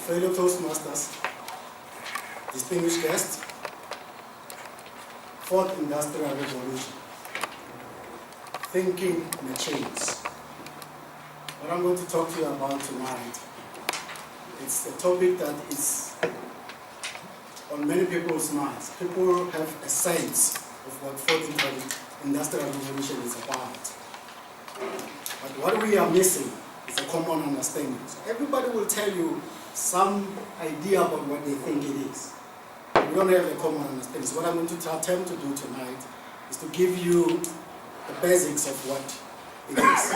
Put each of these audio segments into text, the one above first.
fellow Toastmasters, distinguished guests, Fourth Industrial Revolution, thinking machines. What I'm going to talk to you about tonight, it's a topic that is on many people's minds. People have a sense of what Fourth Industrial Revolution is about. But what we are missing is a common understanding. So everybody will tell you some idea about what they think it is. We don't have a common understanding. So what I'm going to attempt to do tonight is to give you the basics of what it is.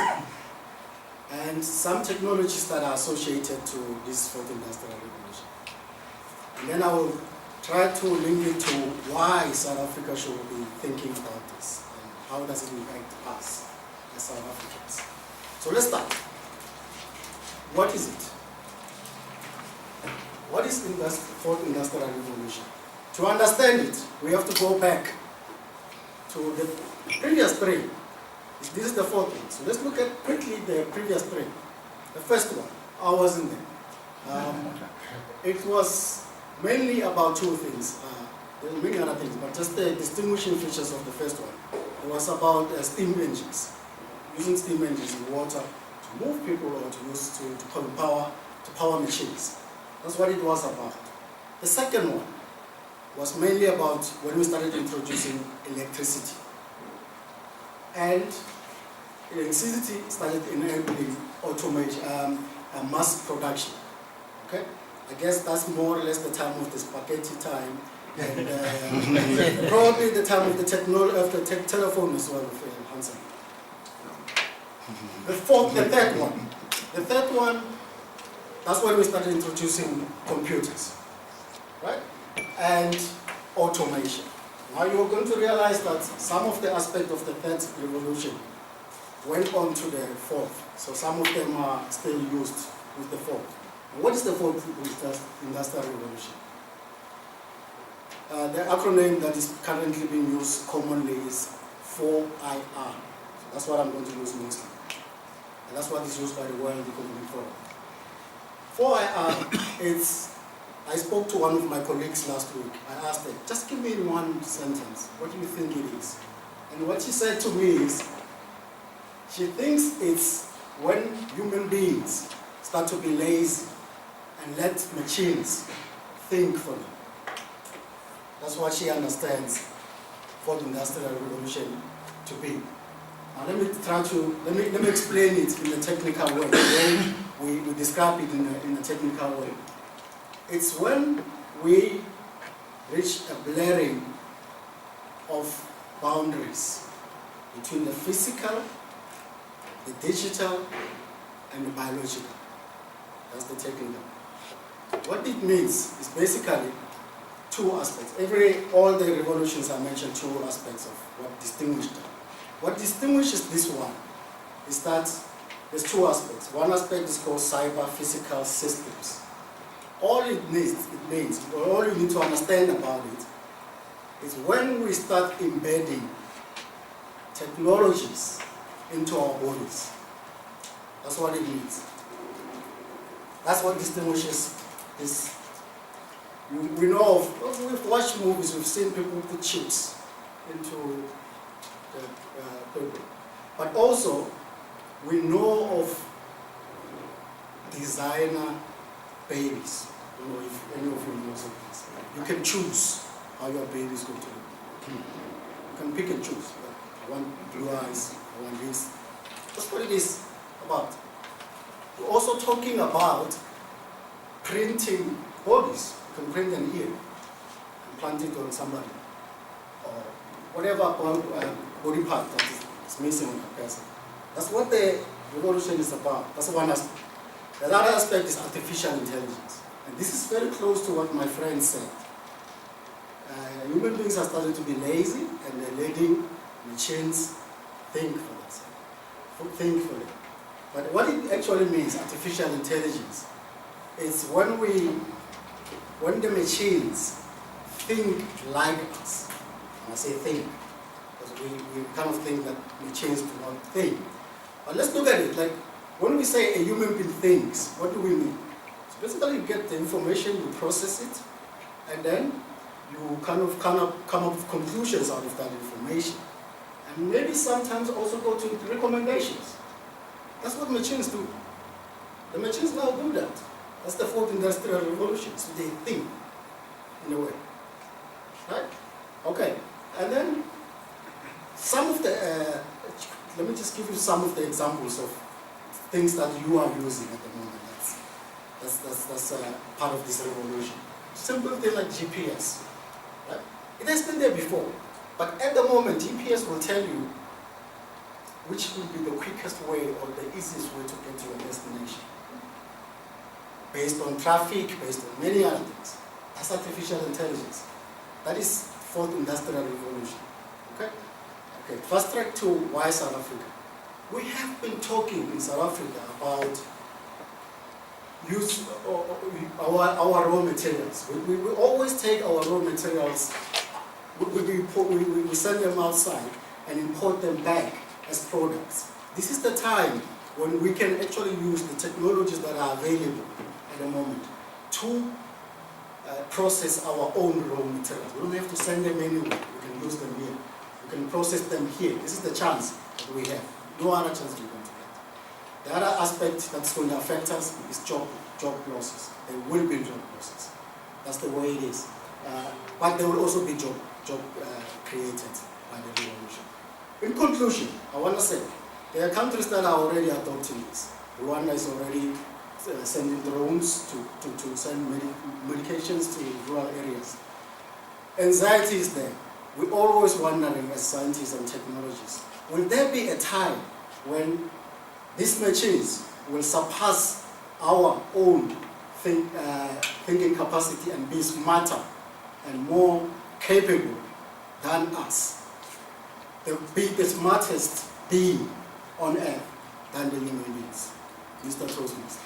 And some technologies that are associated to this Fourth Industrial Revolution. And then I will try to link it to why South Africa should be thinking about this and how does it impact us as South Africans. So let's start. What is it? What is the Fourth Industrial Revolution? To understand it, we have to go back to the previous three. This is the fourth one. So let's look at quickly the previous three. The first one, I wasn't there. It was mainly about two things. There were many other things, but just the distinguishing features of the first one. It was about steam engines. Using steam engines in water to move people or to use to power machines. That's what it was about. The second one was mainly about when we started introducing electricity. And electricity started enabling automation, mass production. Okay? I guess that's more or less the time of the spaghetti time, and probably the time of the telephone as well, Hansen. The third one, that's when we started introducing computers, right? And automation. Now you're going to realize that some of the aspects of the third revolution went on to the fourth. So some of them are still used with the fourth. And what is the fourth industrial revolution? The acronym that is currently being used commonly is 4IR. So that's what I'm going to use mostly. And that's what is used by the World Economic Forum. 4IR is, I spoke to one of my colleagues last week. I asked her, just give me in one sentence, what do you think it is? And what she said to me is, she thinks it's when human beings start to be lazy and let machines think for them. That's what she understands Fourth Industrial Revolution to be. Now let me explain it in a technical way, when we describe it in a technical way. It's when we reach a blurring of boundaries between the physical, the digital, and the biological. That's the technical. What it means is basically two aspects. All the revolutions I mentioned two aspects of what distinguished them. What distinguishes this one is that there's two aspects. One aspect is called cyber-physical systems. All all you need to understand about it is when we start embedding technologies into our bodies. That's what it means. That's what distinguishes this. We know we've watched movies, we've seen people put chips into the people. But also, we know of designer babies. I don't know if any of you know of this. You can choose how your baby is going to look. You can pick and choose. I want blue eyes, I want this. That's what it is about. We're also talking about printing bodies. You can print an ear and plant it on somebody. Or whatever body part that is missing on a person. That's what the revolution is about. That's one aspect. The other aspect is artificial intelligence. And this is very close to what my friend said. Human beings are starting to be lazy and they're letting machines think for themselves. But what it actually means, artificial intelligence, is when the machines think like us. And I say think, because we kind of think that machines do not think. But let's look at it, like when we say a human being thinks, what do we mean? So Basically, you get the information, you process it, and then you kind of come up with conclusions out of that information. And maybe sometimes also go to recommendations. That's what machines do. The machines now do that. That's the fourth industrial revolution. So they think in a way. Right? Okay. And then some of the, let me just give you some of the examples of things that you are using at the moment. That's part of this revolution. Simple thing like GPS. Right? It has been there before. But at the moment, GPS will tell you which will be the quickest way or the easiest way to get to your destination. Based on traffic, based on many other things. That's artificial intelligence. That is fourth industrial revolution. Okay? Okay, fast track to why South Africa. We have been talking in South Africa about use our raw materials. We always take our raw materials, we send them outside and import them back as products. This is the time when we can actually use the technologies that are available at the moment to process our own raw materials. We don't have to send them anywhere. We can use them here. We can process them here. This is the chance that we have. No other chance we're going to get. The other aspect that's going to affect us is job losses. There will be job losses. That's the way it is. But there will also be job created by the revolution. In conclusion, I want to say, there are countries that are already adopting this. Rwanda is already sending drones to send medications to rural areas. Anxiety is there. We're always wondering as scientists and technologists, will there be a time when these machines will surpass our own thinking capacity and be smarter and more capable than us? The smartest being on earth than the human beings. Mr. Toastmaster.